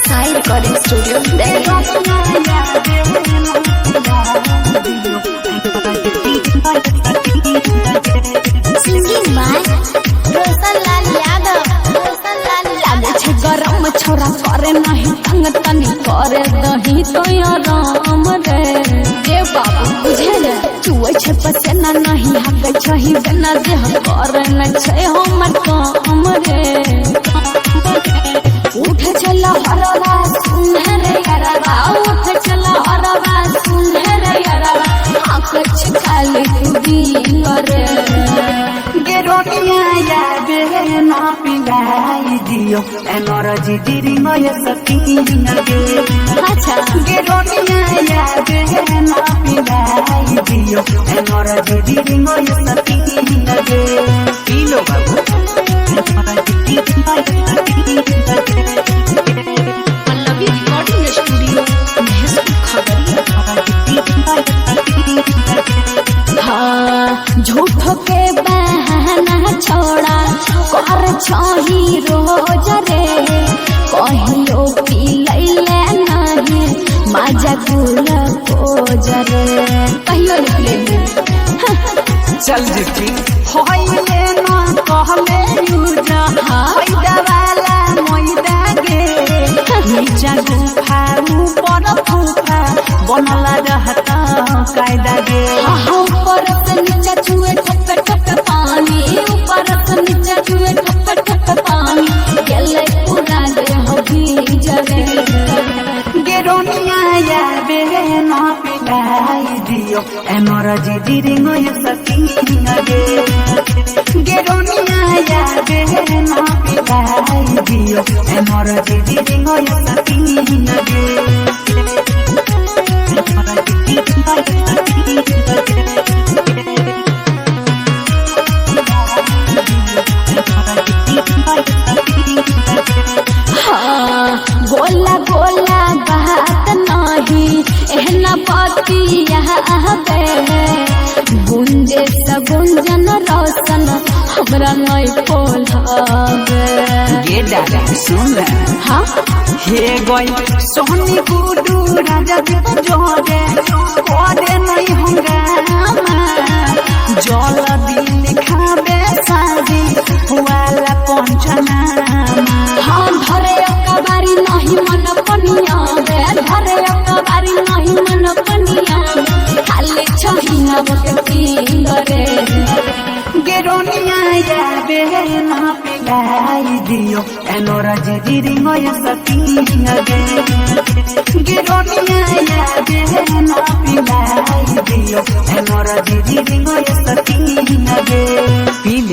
Sai recording studio singing by Roshanlal Yadav. गरम छोरा करे नहीं तंग तनी करे दही तो आराम रे ये बाबू बुझे रे चुए छे पसेना नहीं हक छही बिना देह करे न छे हमर काम रे उठ चला हरवा सुन रे यारवा उठ चला हरवा सुन रे यारवा हक छिकाले दिन रे गे रोटियां याबे ना पिलाई दियो एनर्जी दिरी मय सकीन गे अच्छा गे रोटियां याबे ना पिलाई दियो एनर्जी दिरी मय सकीन गे किलो बाबू पल्लवी रिकॉर्डिंग स्टूडियो हाँ झूठो के बहाना छोड़ा कर छही रोज रे कहियो पी लैले नहीं मजा गुल कोज रे कहियो निकले चल जिठी होइले ना कहले यूजा फायदा वाला मोइदा गे नीचा गुफा ऊपर फूफा बनला रहता कायदा गे ऊपर से नीचे छुए ठप ठप पानी ऊपर से नीचे छुए ठप ठप पानी गेले पूरा देह भीज रे गे रोनिया याबे ना पिलाई दियो एनर्जी दिरी मय सकीन गे गे रोनिया याबे ना पिलाई दियो एनर्जी दिरी मय सकीन गे गोला गोला बात नहीं एहना पतिया गुंजे से गुंजन रोशन हमरा नहीं पोलावे ये दादा सुन हाँ हे गई सोनी गुडू राजा जोरे कोडे नहीं हंगामा जल दिल खाबे साजी वाला पंचनामा हाँ धरे अकबारी नहीं मन पनिया रे धरे अकबारी नहीं मन पनिया खाली छहिना बकती रे गे रोनिया याबे ना पिलाई दियो एनर्जी दिरी मय सकीन गे गे रोनिया याबे ना पिलाई दियो एनर्जी दिरी मय सकीन गे।